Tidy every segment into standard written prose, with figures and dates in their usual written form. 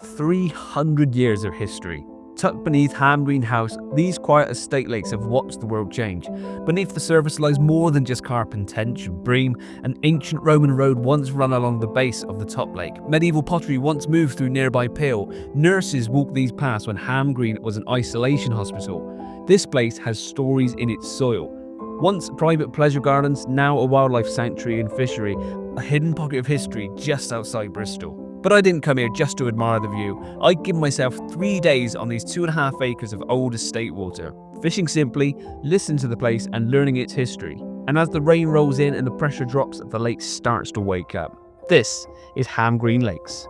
300 years of history. Tucked beneath Ham Green House, these quiet estate lakes have watched the world change. Beneath the surface lies more than just carp and tench and bream. An ancient Roman road once ran along the base of the top lake. Medieval pottery once moved through nearby Peel. Nurses walked these paths when Ham Green was an isolation hospital. This place has stories in its soil. Once private pleasure gardens, now a wildlife sanctuary and fishery, a hidden pocket of history just outside Bristol. But I didn't come here just to admire the view. I'd given myself 3 days on these 2.5 acres of old estate water, fishing simply, listening to the place and learning its history. And as the rain rolls in and the pressure drops, the lake starts to wake up. This is Ham Green Lakes.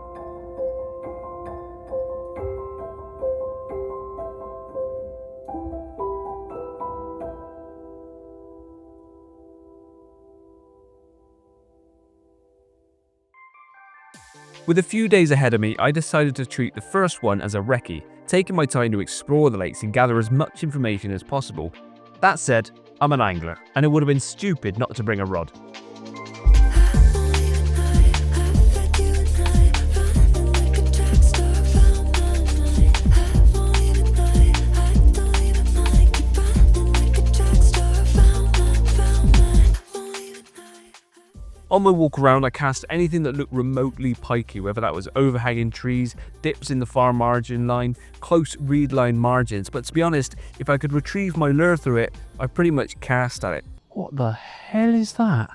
With a few days ahead of me, I decided to treat the first one as a recce, taking my time to explore the lakes and gather as much information as possible. That said, I'm an angler, and it would have been stupid not to bring a rod. On my walk around, I cast anything that looked remotely pikey, whether that was overhanging trees, dips in the far margin line, close reed line margins, but to be honest, if I could retrieve my lure through it, I pretty much cast at it. What the hell is that?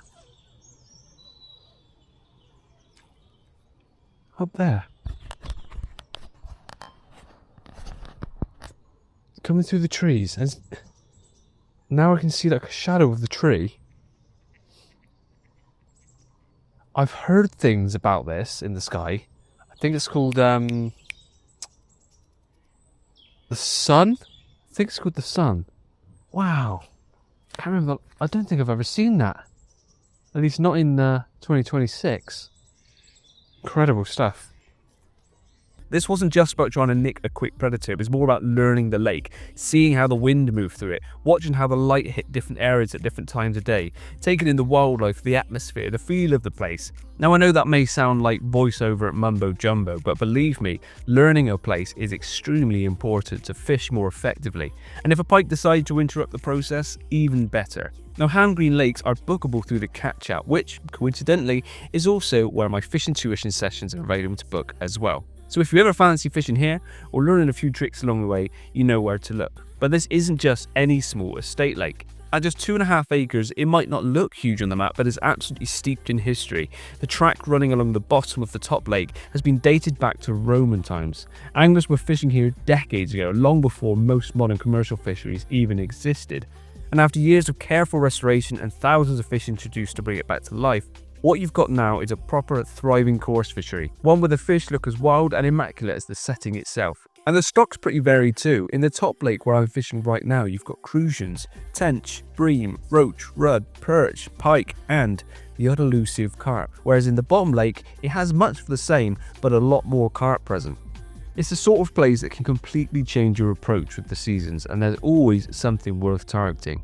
Up there. Coming through the trees, and now I can see like a shadow of the tree. I've heard things about this in the sky. I think it's called the sun? I think it's called the sun. Wow. I can't remember. I don't think I've ever seen that. At least not in 2026. Incredible stuff. This wasn't just about trying to nick a quick predator, it was more about learning the lake, seeing how the wind moved through it, watching how the light hit different areas at different times of day, taking in the wildlife, the atmosphere, the feel of the place. Now I know that may sound like voiceover at mumbo jumbo, but believe me, learning a place is extremely important to fish more effectively. And if a pike decides to interrupt the process, even better. Now Ham Green Lakes are bookable through the Catch Out, which, coincidentally, is also where my fishing tuition sessions are available to book as well. So if you ever fancy fishing here or learning a few tricks along the way, you know where to look. But this isn't just any small estate lake. At just 2.5 acres, it might not look huge on the map, but is absolutely steeped in history. The track running along the bottom of the top lake has been dated back to Roman times. Anglers were fishing here decades ago, long before most modern commercial fisheries even existed. And after years of careful restoration and thousands of fish introduced to bring it back to life, what you've got now is a proper thriving coarse fishery, one where the fish look as wild and immaculate as the setting itself. And the stock's pretty varied too. In the top lake where I'm fishing right now, you've got crucians, tench, bream, roach, rudd, perch, pike, and the other elusive carp. Whereas in the bottom lake, it has much of the same, but a lot more carp present. It's the sort of place that can completely change your approach with the seasons, and there's always something worth targeting.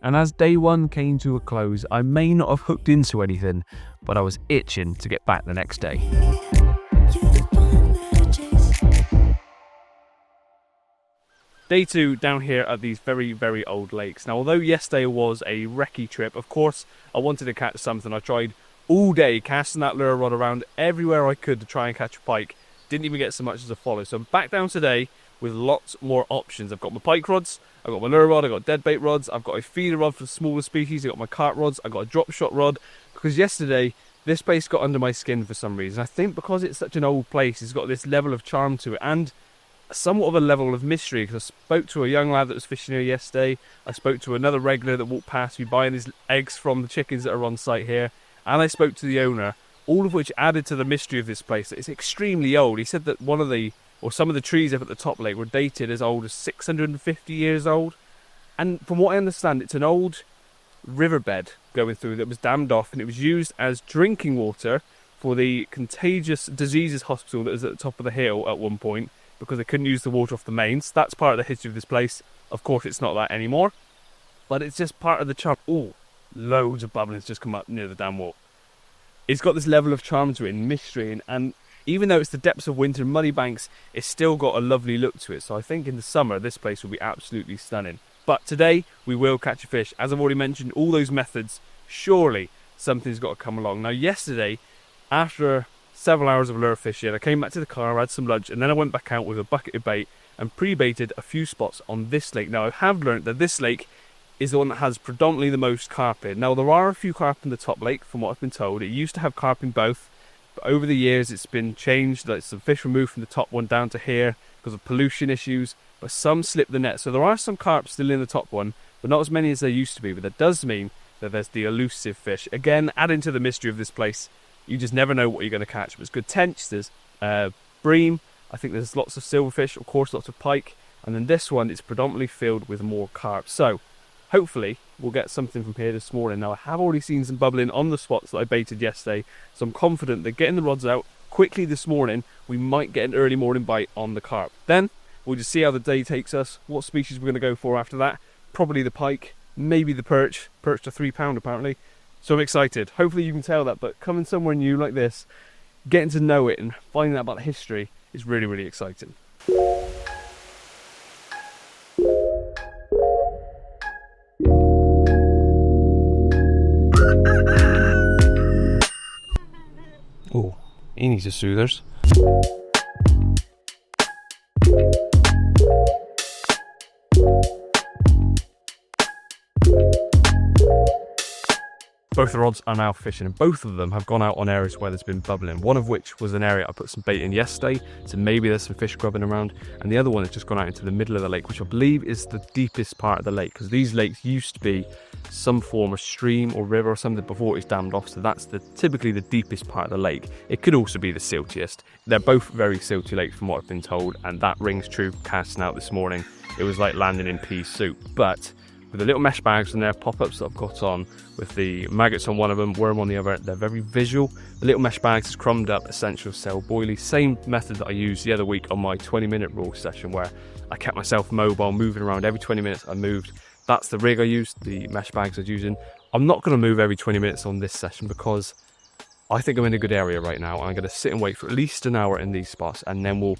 And as day one came to a close, I may not have hooked into anything, but I was itching to get back the next day. Day 2 down here at these very, very old lakes. Now, although yesterday was a recce trip, of course, I wanted to catch something. I tried all day casting that lure rod around everywhere I could to try and catch a pike. Didn't even get so much as a follow. So I'm back down today with lots more options. I've got my pike rods, I've got my lure rod, I've got dead bait rods, I've got a feeder rod for smaller species, I've got my carp rods, I've got a drop shot rod, because yesterday this place got under my skin for some reason. I think because it's such an old place, it's got this level of charm to it and somewhat of a level of mystery, because I spoke to a young lad that was fishing here yesterday, I spoke to another regular that walked past me buying his eggs from the chickens that are on site here, and I spoke to the owner, all of which added to the mystery of this place. It's extremely old. He said that some of the trees up at the top lake were dated as old as 650 years old. And from what I understand, it's an old riverbed going through that was dammed off, and it was used as drinking water for the contagious diseases hospital that was at the top of the hill at one point, because they couldn't use the water off the mains. That's part of the history of this place. Of course, it's not that anymore, but it's just part of the charm. Oh, loads of bubblings just come up near the dam wall. It's got this level of charm to it and mystery, and even though it's the depths of winter, muddy banks, it's still got a lovely look to it. So I think in the summer, this place will be absolutely stunning. But today, we will catch a fish. As I've already mentioned, all those methods, surely something's got to come along. Now, yesterday, after several hours of lure fishing, I came back to the car, I had some lunch, and then I went back out with a bucket of bait and pre-baited a few spots on this lake. Now, I have learned that this lake is the one that has predominantly the most carp in. Now, there are a few carp in the top lake, from what I've been told. It used to have carp in both, but over the years it's been changed. Like, some fish removed from the top one down to here because of pollution issues, but some slipped the net. So there are some carp still in the top one, but not as many as there used to be. But that does mean that there's the elusive fish. Again, adding to the mystery of this place. You just never know what you're going to catch. There's good tench, there's bream, I think there's lots of silverfish, of course lots of pike, and then this one is predominantly filled with more carp. So hopefully we'll get something from here this morning. Now, I have already seen some bubbling on the spots that I baited yesterday, so I'm confident that getting the rods out quickly this morning, we might get an early morning bite on the carp. Then we'll just see how the day takes us, what species we're going to go for after that. Probably the pike, maybe the perch to £3 apparently. So I'm excited. Hopefully you can tell that, but coming somewhere new like this, getting to know it and finding out about the history is really, really exciting. Oh, he needs a soothers. Both the rods are now fishing, and both of them have gone out on areas where there's been bubbling. One of which was an area I put some bait in yesterday, so maybe there's some fish grubbing around, and the other one has just gone out into the middle of the lake, which I believe is the deepest part of the lake, because these lakes used to be some form of stream or river or something before it's dammed off, so that's typically the deepest part of the lake. It could also be the siltiest. They're both very silty lakes from what I've been told, and that rings true casting out this morning. It was like landing in pea soup, but with the little mesh bags and their pop-ups that I've got on, with the maggots on one of them, worm on the other, they're very visual. The little mesh bags is crumbed up essential cell boilies, same method that I used the other week on my 20-minute rule session, where I kept myself mobile, moving around every 20 minutes I moved. That's the rig I used, the mesh bags I was using. I'm not going to move every 20 minutes on this session because I think I'm in a good area right now. I'm going to sit and wait for at least an hour in these spots, and then we'll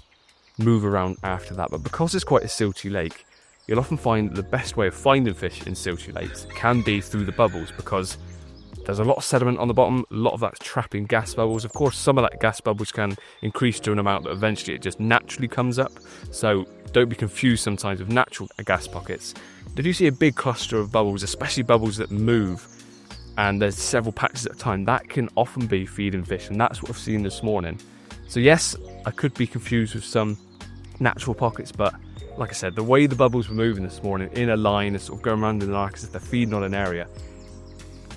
move around after that. But because it's quite a silty lake, you'll often find the best way of finding fish in silty lakes can be through the bubbles, because there's a lot of sediment on the bottom, a lot of that's trapping gas bubbles. Of course, some of that gas bubbles can increase to an amount that eventually it just naturally comes up. So don't be confused sometimes with natural gas pockets. But if you see a big cluster of bubbles, especially bubbles that move, and there's several patches at a time, that can often be feeding fish, and that's what I've seen this morning. So yes, I could be confused with some natural pockets, but like I said, the way the bubbles were moving this morning in a line and sort of going around in an arc as if they're feeding on an area,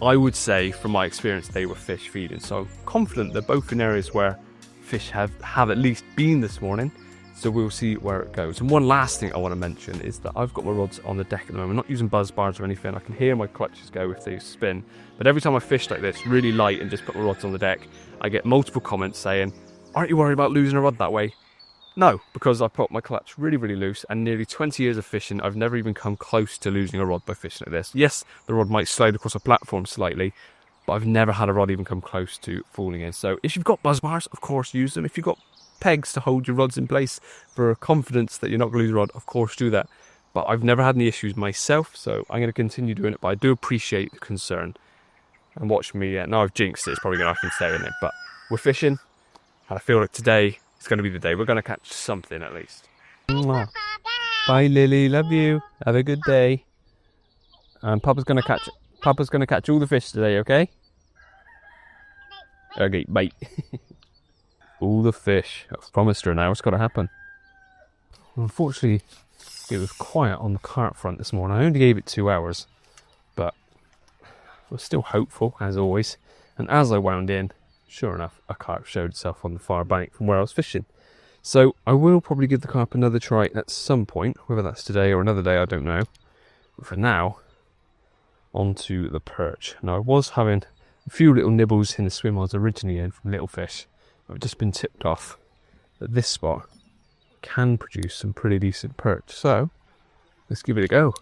I would say from my experience they were fish feeding. So I'm confident they're both in areas where fish have at least been this morning. So we'll see where it goes. And one last thing I want to mention is that I've got my rods on the deck at the moment. I'm not using buzz bars or anything. I can hear my clutches go if they spin. But every time I fish like this, really light, and just put my rods on the deck, I get multiple comments saying, "Aren't you worried about losing a rod that way?" No, because I put my clutch really, really loose, and nearly 20 years of fishing, I've never even come close to losing a rod by fishing like this. Yes, the rod might slide across a platform slightly, but I've never had a rod even come close to falling in. So if you've got buzz bars, of course use them. If you've got pegs to hold your rods in place for confidence that you're not going to lose a rod, of course do that. But I've never had any issues myself, so I'm going to continue doing it. But I do appreciate the concern. And watch me, now I've jinxed it, it's probably going to have to stay in it. But we're fishing, and I feel like today it's going to be the day. We're going to catch something at least. Mwah. Bye, Lily. Love you. Have a good day. And Papa's going to catch all the fish today, okay? Okay, bye. All the fish. I've promised her now. It's got to happen. Unfortunately, it was quiet on the carp front this morning. I only gave it 2 hours, but I was still hopeful, as always. And as I wound in, sure enough, a carp showed itself on the far bank from where I was fishing. So I will probably give the carp another try at some point, whether that's today or another day, I don't know. But for now, on to the perch. Now, I was having a few little nibbles in the swim I was originally in from little fish. I've just been tipped off that this spot can produce some pretty decent perch. So let's give it a go.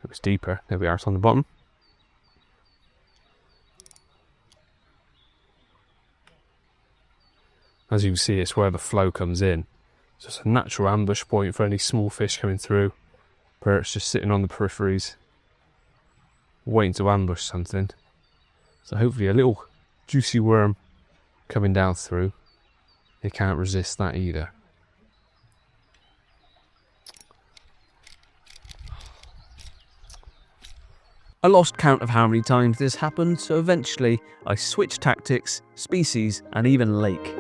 It was deeper. There we are, it's on the bottom. As you can see, it's where the flow comes in. So it's a natural ambush point for any small fish coming through. Perch just sitting on the peripheries, waiting to ambush something. So hopefully a little juicy worm coming down through. They can't resist that either. I lost count of how many times this happened, so eventually I switched tactics, species, and even lake.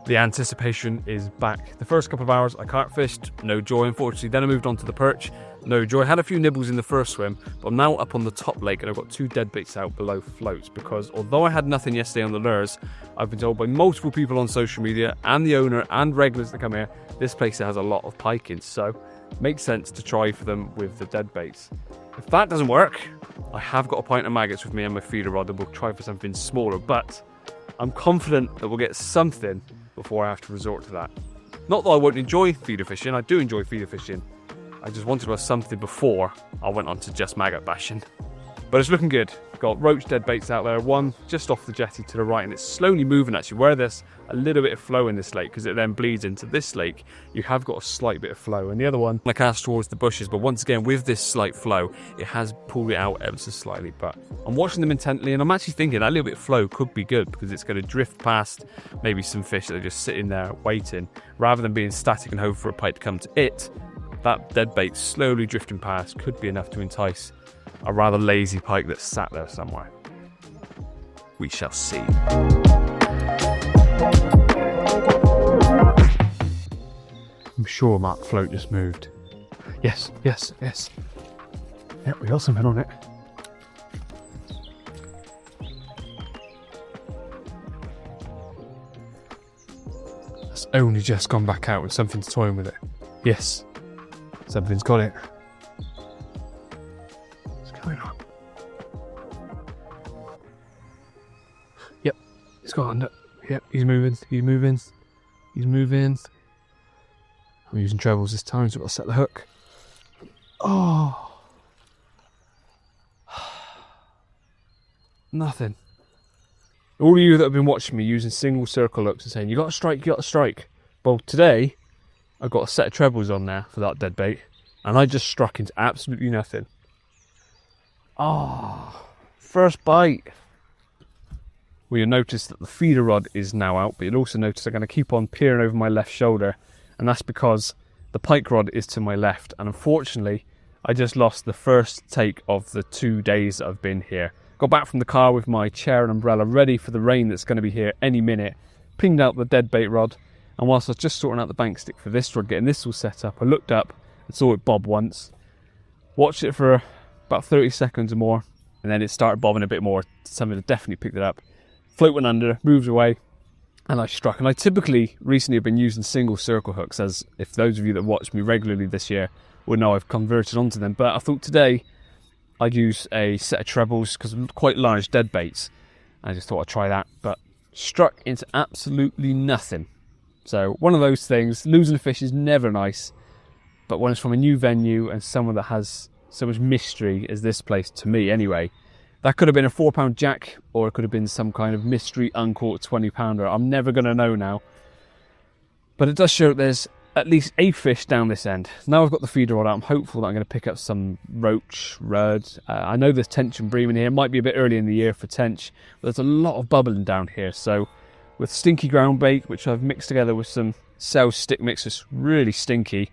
The anticipation is back. The first couple of hours I carp fished, no joy unfortunately. Then I moved on to the perch, no joy. I had a few nibbles in the first swim, but I'm now up on the top lake and I've got 2 dead baits out below floats because although I had nothing yesterday on the lures, I've been told by multiple people on social media and the owner and regulars that come here, this place has a lot of pike in, so it makes sense to try for them with the dead baits. If that doesn't work, I have got a pint of maggots with me and my feeder rod and we'll try for something smaller, but I'm confident that we'll get something before I have to resort to that. Not that I won't enjoy feeder fishing, I do enjoy feeder fishing. I just wanted to have something before I went on to just maggot bashing. But it's looking good. Got roach dead baits out there, one just off the jetty to the right, and it's slowly moving actually. Where there's a little bit of flow in this lake, because it then bleeds into this lake, you have got a slight bit of flow. And the other one, I cast towards the bushes, but once again, with this slight flow, it has pulled it out ever so slightly. But I'm watching them intently, and I'm actually thinking that little bit of flow could be good, because it's going to drift past maybe some fish that are just sitting there waiting, rather than being static and hoping for a pike to come to it. That dead bait slowly drifting past could be enough to entice a rather lazy pike that's sat there somewhere. We shall see. I'm sure Mark float just moved. Yes, yes, yes. Yeah, we got something on it. That's only just gone back out with something's toying with it. Yes, something's got it. On. Yep, he's got under. Yep, he's moving, he's moving, he's moving. I'm using trebles this time, so I'll set the hook. Oh, nothing. All of you that have been watching me using single circle hooks and saying, you got to strike, you got to strike. Well, today, I've got a set of trebles on there for that dead bait, and I just struck into absolutely nothing. Oh, first bite. Well, you'll notice that the feeder rod is now out, but you'll also notice I'm going to keep on peering over my left shoulder, and that's because the pike rod is to my left, and unfortunately, I just lost the first take of the 2 days that I've been here. Got back from the car with my chair and umbrella ready for the rain that's going to be here any minute, pinged out the dead bait rod, and whilst I was just sorting out the bank stick for this rod, getting this all set up, I looked up and saw it bob once, watched it for about 30 seconds or more, and then it started bobbing a bit more. Something that definitely picked it up. Float went under, moved away, and I struck. And I typically recently have been using single circle hooks, as if those of you that watch me regularly this year will know I've converted onto them. But I thought today I'd use a set of trebles because I'm quite large dead baits. I just thought I'd try that, but struck into absolutely nothing. So one of those things, losing a fish is never nice, but when it's from a new venue and someone that has so much mystery as this place, to me anyway, that could have been a £4 jack, or it could have been some kind of mystery uncaught 20-pounder. I'm never going to know now. But it does show that there's at least a fish down this end. Now I've got the feeder rod out, I'm hopeful that I'm going to pick up some roach, rudd. I know there's tench and bream in here. It might be a bit early in the year for tench, but there's a lot of bubbling down here. So with stinky ground bait, which I've mixed together with some Cell's stick mix, it's really stinky,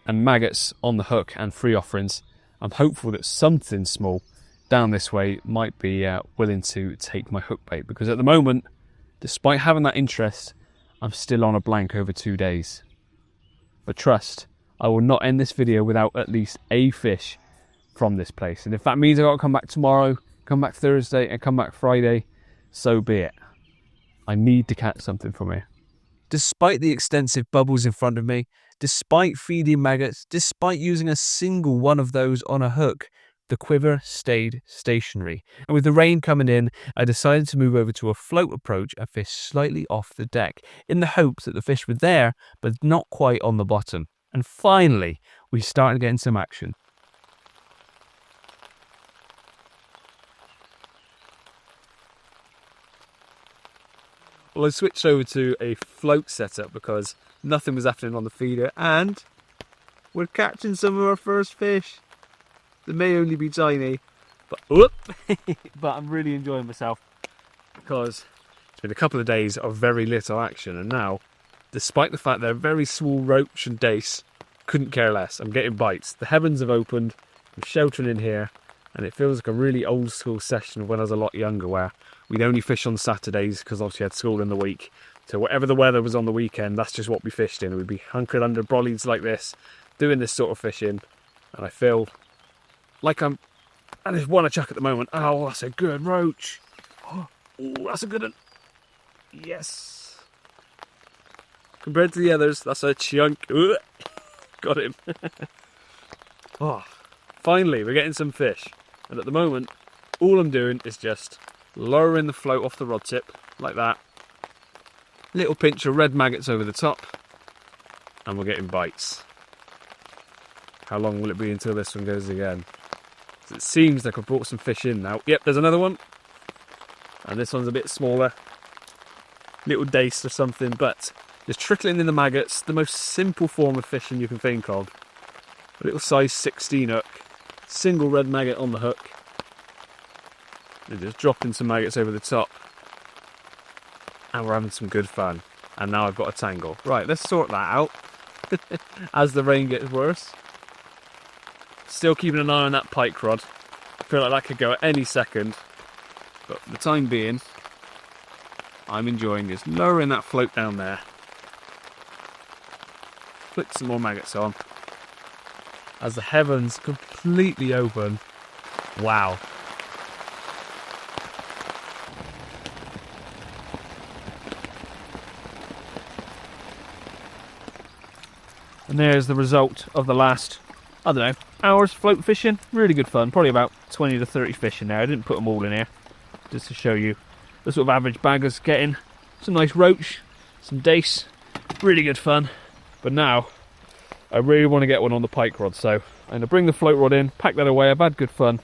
and maggots on the hook and free offerings, I'm hopeful that something small down this way might be willing to take my hook bait, because at the moment, despite having that interest, I'm still on a blank over 2 days. But trust, I will not end this video without at least a fish from this place. And if that means I've got to come back tomorrow, come back Thursday, and come back Friday, so be it. I need to catch something from here. Despite the extensive bubbles in front of me, despite feeding maggots, despite using a single one of those on a hook, the quiver stayed stationary. And with the rain coming in, I decided to move over to a float approach and fish slightly off the deck, in the hopes that the fish were there, but not quite on the bottom. And finally, we started getting some action. Well, I switched over to a float setup because nothing was happening on the feeder, and we're catching some of our first fish. They may only be tiny, but whoop! But I'm really enjoying myself because it's been a couple of days of very little action, and now, despite the fact they're very small roach and dace, couldn't care less. I'm getting bites. The heavens have opened. I'm sheltering in here, and it feels like a really old school session of when I was a lot younger, where we'd only fish on Saturdays because obviously I had school in the week. So whatever the weather was on the weekend, that's just what we fished in. We'd be hunkered under brollies like this, doing this sort of fishing, and I feel like I just want to chuck at the moment. Oh, that's a good roach. Oh, that's a good one. Yes. Compared to the others, that's a chunk. Got him. Oh, finally, we're getting some fish. And at the moment, all I'm doing is just lowering the float off the rod tip, like that. Little pinch of red maggots over the top, and we're getting bites. How long will it be until this one goes again? It seems like I've brought some fish in now. Yep, there's another one. And this one's a bit smaller. Little dace or something, but just trickling in the maggots, the most simple form of fishing you can think of. A little size 16 hook, single red maggot on the hook. And just dropping some maggots over the top. And we're having some good fun. And now I've got a tangle. Right, let's sort that out as the rain gets worse. Still keeping an eye on that pike rod. I feel like that could go at any second. But for the time being, I'm enjoying just lowering that float down there. Flick some more maggots on. As the heavens completely open. Wow. And there's the result of the last, I don't know, hours float fishing. Really good fun. Probably about 20 to 30 fish in there. I didn't put them all in here, just to show you the sort of average baggers getting some nice roach, some dace. Really good fun. But now, I really want to get one on the pike rod. So I'm going to bring the float rod in, pack that away. I've had good fun.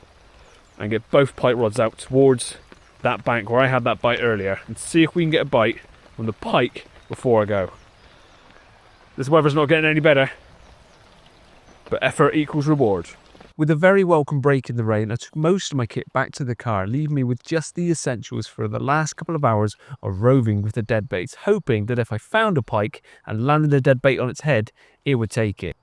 And get both pike rods out towards that bank where I had that bite earlier. And see if we can get a bite on the pike before I go. This weather's not getting any better, but effort equals reward. With a very welcome break in the rain, I took most of my kit back to the car, leaving me with just the essentials for the last couple of hours of roving with the dead baits, hoping that if I found a pike and landed a dead bait on its head, it would take it.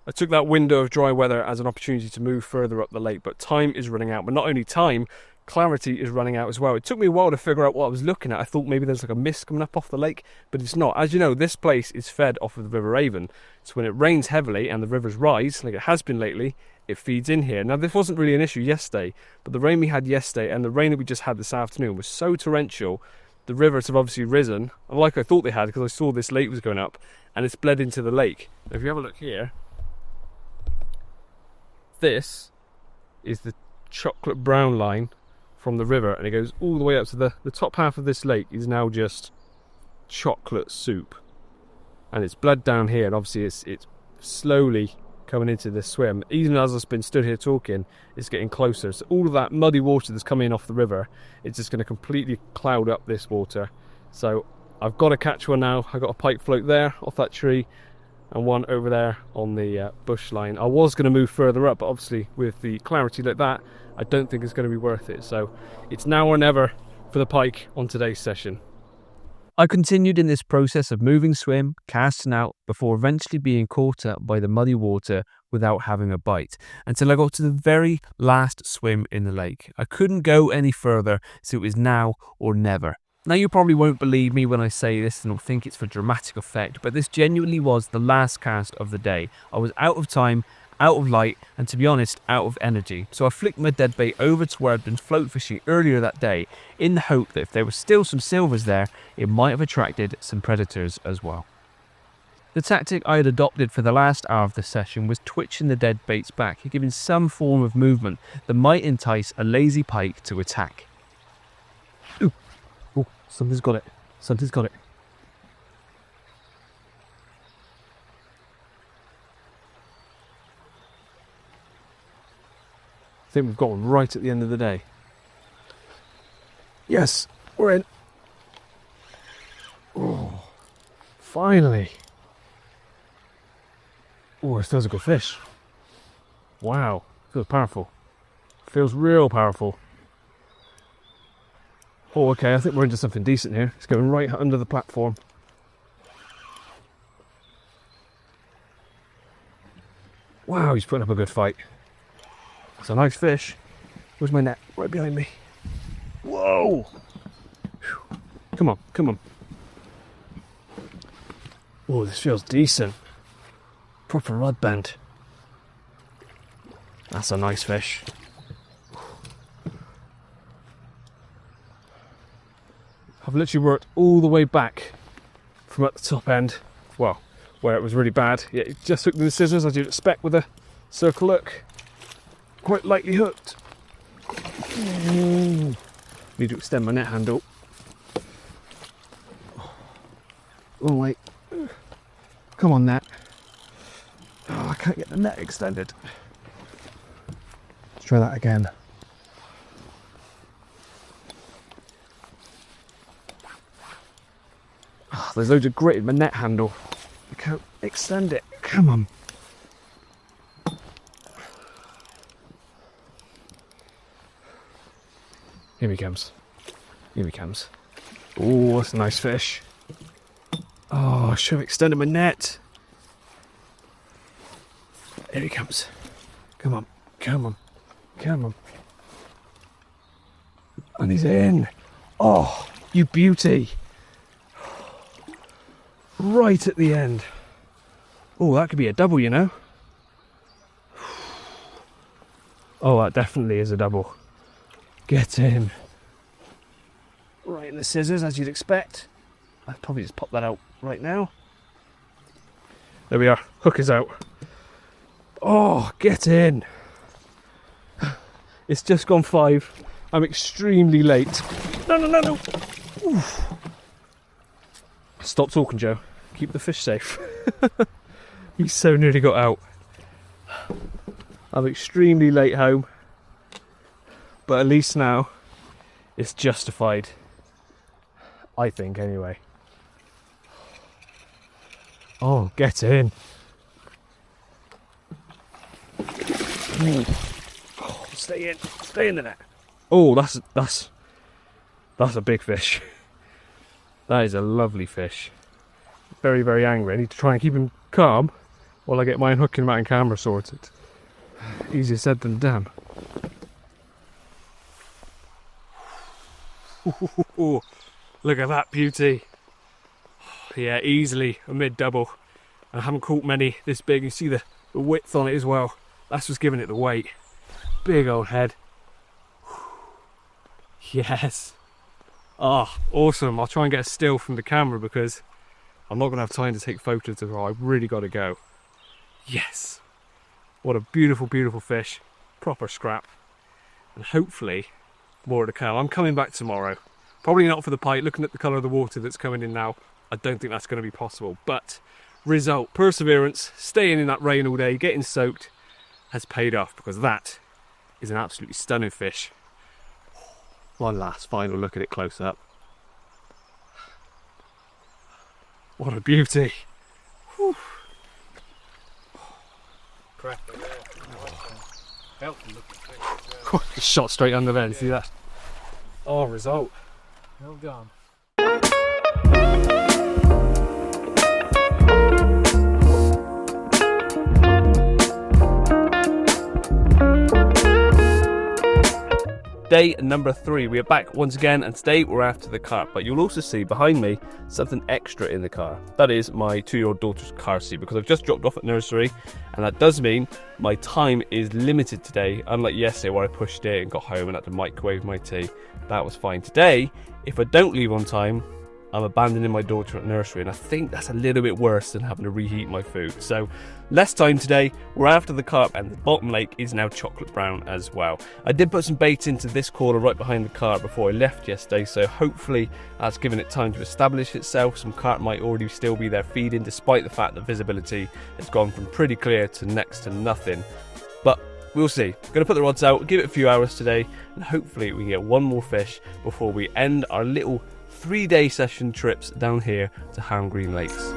I took that window of dry weather as an opportunity to move further up the lake, but time is running out. But not only time, clarity is running out as well. It took me a while to figure out what I was looking at. I thought maybe there's like a mist coming up off the lake, but it's not. As you know, this place is fed off of the River Avon, so when it rains heavily and the rivers rise, like it has been lately, it feeds in here. Now, this wasn't really an issue yesterday, but the rain we had yesterday and the rain that we just had this afternoon was so torrential. The rivers have obviously risen, like I thought they had, because I saw this lake was going up, and it's bled into the lake. Now, if you have a look here, this is the chocolate brown line from the river, and it goes all the way up to the top half of this lake is now just chocolate soup, and it's bled down here, and obviously it's slowly coming into this swim. Even as I've been stood here talking, it's getting closer. So all of that muddy water that's coming off the river, it's just going to completely cloud up this water. So I've got to catch one now. I got a pike float there off that tree, and one over there on the bush line. I was going to move further up, but obviously with the clarity like that, I don't think it's going to be worth it. So it's now or never for the pike on today's session. I continued in this process of moving swim, casting out, before eventually being caught up by the muddy water without having a bite, until I got to the very last swim in the lake. I couldn't go any further, so it was now or never. Now, you probably won't believe me when I say this and will think it's for dramatic effect, but this genuinely was the last cast of the day. I was out of time, out of light, and to be honest, out of energy. So I flicked my deadbait over to where I'd been float fishing earlier that day, in the hope that if there were still some silvers there, it might have attracted some predators as well. The tactic I had adopted for the last hour of the session was twitching the dead baits back, giving some form of movement that might entice a lazy pike to attack. Ooh. Oh, something's got it. Something's got it. I think we've got one right at the end of the day. Yes, we're in. Oh, finally. Oh, it feels like a good fish. Wow, feels powerful. Feels real powerful. Oh, okay, I think we're into something decent here. It's going right under the platform. Wow, he's putting up a good fight. It's a nice fish. Where's my net? Right behind me. Whoa! Whew. Come on, come on. Oh, this feels decent. Proper rod bend. That's a nice fish. I've literally worked all the way back from at the top end, well, where it was really bad. Yeah, it just hooked with the scissors as you'd expect with a circle hook. Quite lightly hooked. Need to extend my net handle. Oh wait. Come on, net. Oh, I can't get the net extended. Let's try that again. Oh, there's loads of grit in my net handle. I can't extend it. Come on. Here he comes. Here he comes. Oh, that's a nice fish. Oh, I should have extended my net. Here he comes. Come on, come on, come on. And he's in. Oh, you beauty. Right at the end. Oh, that could be a double, you know. Oh, that definitely is a double. Get in. Right in the scissors, as you'd expect. I'd probably just pop that out right now. There we are. Hook is out. Oh, get in. It's just gone 5. I'm extremely late. No, no, no, no. Oof. Stop talking, Joe. Keep the fish safe. He's so nearly got out. I'm extremely late home. But at least now it's justified. I think, anyway. Oh, get in. Oh, stay in. Stay in the net. Oh, that's a big fish. That is a lovely fish. Very, very angry. I need to try and keep him calm while I get my unhooking mat and camera sorted. Easier said than done. Ooh, look at that beauty. Yeah, easily a mid-double. I haven't caught many this big. You see the width on it as well. That's what's giving it the weight. Big old head. Yes. Ah, awesome. I'll try and get a still from the camera because I'm not going to have time to take photos of her. I've really got to go. Yes. What a beautiful, beautiful fish. Proper scrap. And hopefully more to come. I'm coming back tomorrow. Probably not for the pike. Looking at the colour of the water that's coming in now, I don't think that's going to be possible. But result, perseverance, staying in that rain all day, getting soaked, has paid off because that is an absolutely stunning fish. One last final look at it close up. What a beauty. Whew. Cracking, yeah. Healthy looking fish as well. Just shot straight under there, you see that? Oh, result. Well done. Day number 3, we are back once again, and today we're after the carp. But you'll also see behind me something extra in the car. That is my 2-year-old daughter's car seat, because I've just dropped off at nursery, and that does mean my time is limited today. Unlike yesterday where I pushed it and got home and had to microwave my tea, that was fine. Today, if I don't leave on time, I'm abandoning my daughter at nursery, and I think that's a little bit worse than having to reheat my food. So less time today, we're after the carp, and the bottom lake is now chocolate brown as well. I did put some bait into this corner right behind the carp before I left yesterday, so hopefully that's given it time to establish itself. Some carp might already still be there feeding, despite the fact that visibility has gone from pretty clear to next to nothing. But we'll see. Gonna put the rods out, give it a few hours today, and hopefully we can get one more fish before we end our little 3-day session trips down here to Ham Green Lakes.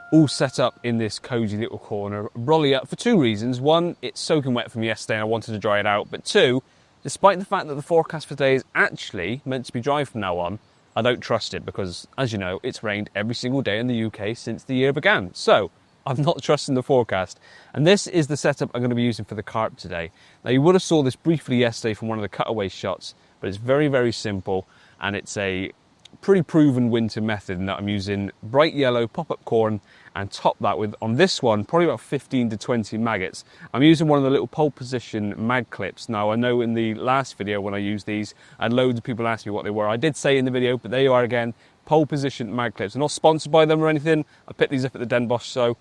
All set up in this cosy little corner, brolly up for 2 reasons. One, it's soaking wet from yesterday and I wanted to dry it out, but 2, despite the fact that the forecast for today is actually meant to be dry from now on, I don't trust it because, as you know, it's rained every single day in the UK since the year began. So, I'm not trusting the forecast. And this is the setup I'm going to be using for the carp today. Now, you would have saw this briefly yesterday from one of the cutaway shots, but it's very, very simple, and it's a pretty proven winter method in that I'm using bright yellow pop-up corn and top that with, on this one, probably about 15 to 20 maggots. I'm using one of the little pole position mag clips. Now, I know in the last video when I used these, I had loads of people ask me what they were. I did say in the video, but there you are again, pole position mag clips. I'm not sponsored by them or anything. I picked these up at the Den Bosch, so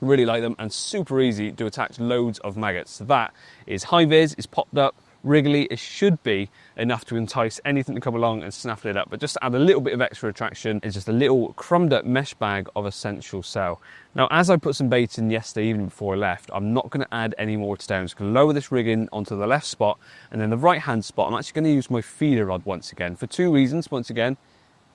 really like them, and super easy to attach loads of maggots. So that is high vis, it's popped up, wriggly. It should be enough to entice anything to come along and snaffle it up, but just to add a little bit of extra attraction is just a little crumbed up mesh bag of essential cell. Now, as I put some bait in yesterday evening before I left, I'm not going to add any more today. I'm just going to lower this rig in onto the left spot, and then the right hand spot I'm actually going to use my feeder rod once again for 2 reasons. Once again,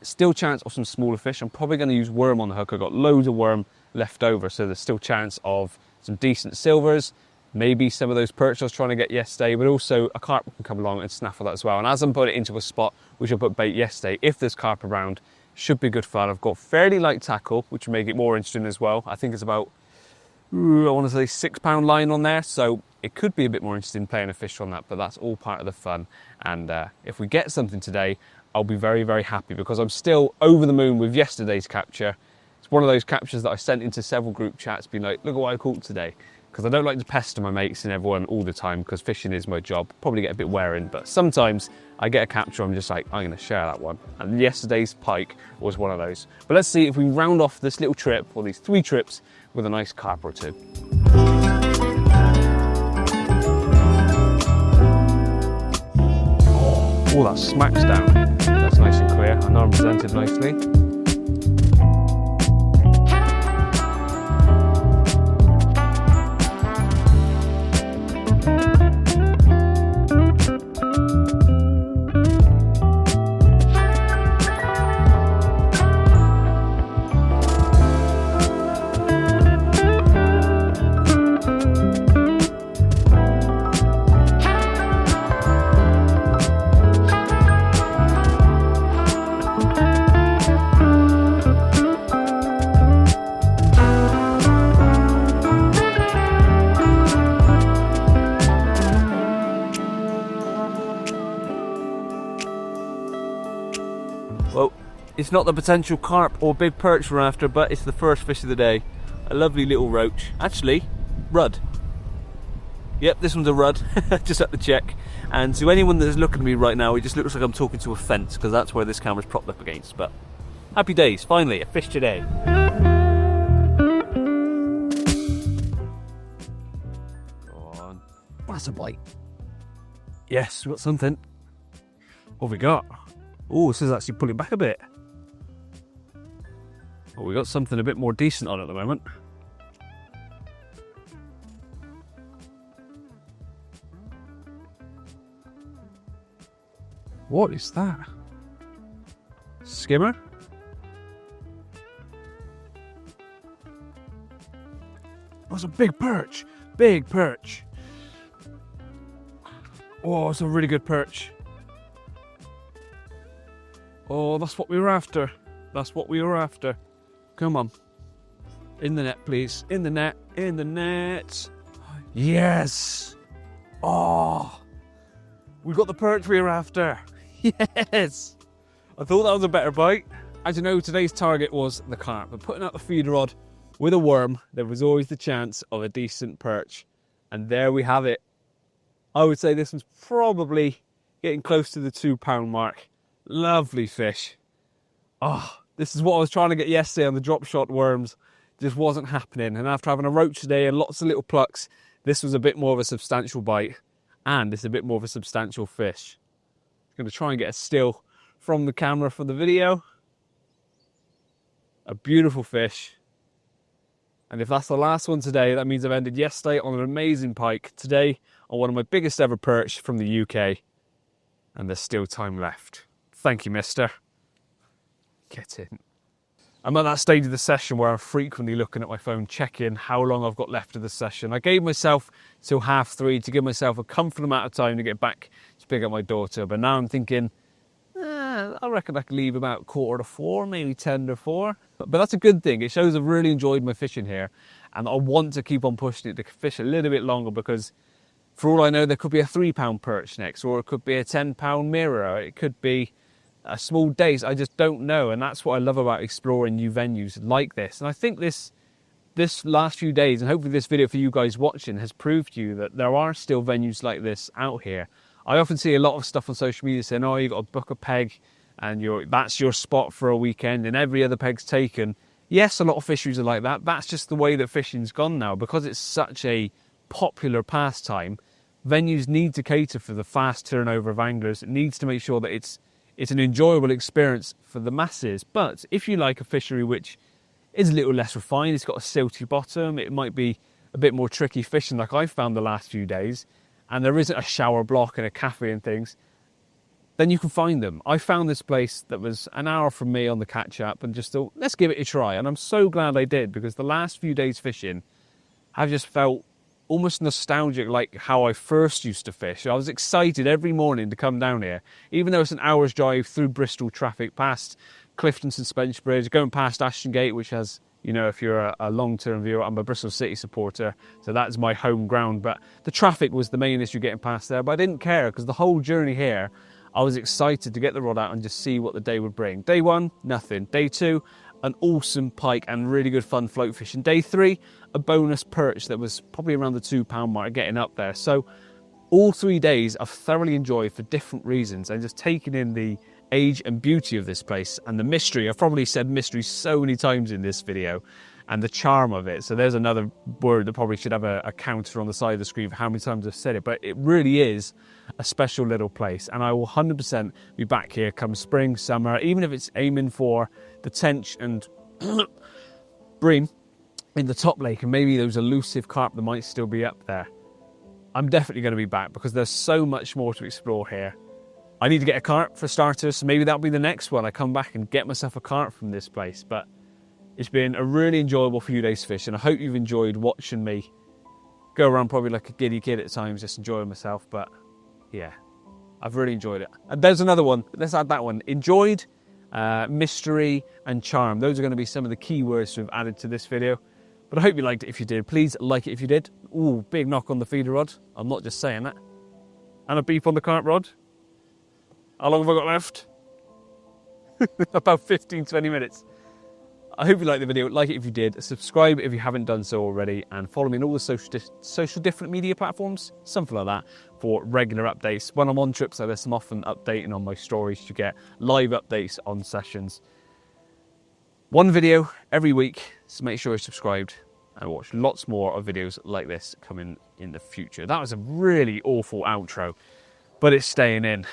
still chance of some smaller fish. I'm probably going to use worm on the hook. I've got loads of worm left over, so there's still chance of some decent silvers, maybe some of those perch I was trying to get yesterday, but also a carp can come along and snaffle that as well. And as I'm putting it into a spot which I put bait yesterday, if there's carp around, should be good fun. I've got fairly light tackle, which will make it more interesting as well. I think it's about, I want to say £6 line on there, so it could be a bit more interesting playing a fish on that, but that's all part of the fun. And if we get something today, I'll be very, very happy because I'm still over the moon with yesterday's capture. It's one of those captures that I sent into several group chats being like, look at what I caught today. Because I don't like to pester my mates and everyone all the time because fishing is my job. Probably get a bit wearing, but sometimes I get a capture, I'm just like, I'm going to share that one. And yesterday's pike was one of those. But let's see if we round off this little trip, or these 3 trips, with a nice carp or 2. Oh, that smacks down. That's nice and clear. I know I'm presented nicely. Well, it's not the potential carp or big perch we're after, but it's the first fish of the day. A lovely little roach. Actually, rudd. Yep, this one's a rudd. Just up to check. And to anyone that's looking at me right now, it just looks like I'm talking to a fence because that's where this camera's propped up against. But happy days, finally, a fish today. Go on. That's a bite. Yes, we've got something. What have we got? Oh, this is actually pulling back a bit. Oh, we got something a bit more decent on at the moment. What is that? Skimmer? That's a big perch. Big perch. Oh, it's a really good perch. Oh, that's what we were after. That's what we were after. Come on. In the net, please. In the net. In the net. Yes. Oh. We got the perch we were after. Yes. I thought that was a better bite. As you know, today's target was the carp. But putting out the feeder rod with a worm, there was always the chance of a decent perch. And there we have it. I would say this one's probably getting close to the £2 mark. Lovely fish. Oh, this is what I was trying to get yesterday on the drop shot worms. Just wasn't happening. And after having a roach today and lots of little plucks, this was a bit more of a substantial bite. And it's a bit more of a substantial fish. I'm going to try and get a still from the camera for the video. a beautiful fish. And if that's the last one today, that means I've ended yesterday on an amazing pike, today on one of my biggest ever perch from the UK. And there's still time left. Thank you, mister. Get in. I'm at that stage of the session where I'm frequently looking at my phone, checking how long I've got left of the session. I gave myself till 3:30 to give myself a comfortable amount of time to get back to pick up my daughter. But now I'm thinking, I reckon I can leave about 3:45, maybe 3:50. But that's a good thing. It shows I've really enjoyed my fishing here. And I want to keep on pushing it to fish a little bit longer, because for all I know, there could be a £3 perch next, or it could be a £10 mirror. It could be a small dace. I just don't know. And that's what I love about exploring new venues like this. And I think this last few days, and hopefully this video for you guys watching, has proved to you that there are still venues like this out here. I often see a lot of stuff on social media saying, oh, you've got to book a peg and that's your spot for a weekend and every other peg's taken. Yes, a lot of fisheries are like that. That's just the way that fishing's gone now. Because it's such a popular pastime, venues need to cater for the fast turnover of anglers. It needs to make sure that it's an enjoyable experience for the masses. But if you like a fishery which is a little less refined, it's got a silty bottom, it might be a bit more tricky fishing like I've found the last few days, and there isn't a shower block and a cafe and things, then you can find them. I found this place that was an hour from me on the catch-up and just thought, let's give it a try. And I'm so glad I did, because the last few days fishing, I've just felt almost nostalgic, like how I first used to fish. I was excited every morning to come down here, even though it's an hour's drive through Bristol traffic, past Clifton Suspension Bridge, going past Ashton Gate, which has, you know, if you're a long-term viewer, I'm a Bristol City supporter, so that's my home ground. But the traffic was the main issue getting past there, but I didn't care, because the whole journey here, I was excited to get the rod out and just see what the day would bring. Day 1, nothing. Day 2, an awesome pike and really good fun float fishing. Day 3, a bonus perch that was probably around the £2 mark, getting up there. So all 3 days I've thoroughly enjoyed for different reasons, and just taking in the age and beauty of this place and the mystery. I've probably said mystery so many times in this video, and the charm of it. So there's another word that probably should have a counter on the side of the screen for how many times I've said it, but it really is a special little place. And I will 100% be back here come spring, summer, even if it's aiming for the tench and bream in the top lake and maybe those elusive carp that might still be up there. I'm definitely going to be back, because there's so much more to explore here. I need to get a carp for starters, so maybe that'll be the next one. I come back and get myself a carp from this place. But it's been a really enjoyable few days fishing. I hope you've enjoyed watching me go around probably like a giddy kid at times, just enjoying myself. But yeah, I've really enjoyed it. And there's another one. Let's add that one. Enjoyed, mystery and charm. Those are going to be some of the key words to have added to this video. But I hope you liked it if you did. Please like it if you did. Ooh, big knock on the feeder rod. I'm not just saying that. And a beep on the carp rod. How long have I got left? About 15, 20 minutes. I hope you liked the video. Like it if you did. Subscribe if you haven't done so already. And follow me on all the social different media platforms, something like that, for regular updates. When I'm on trips like this, I'm often updating on my stories to get live updates on sessions. One video every week, so make sure you're subscribed and watch lots more of videos like this coming in the future. That was a really awful outro, but it's staying in.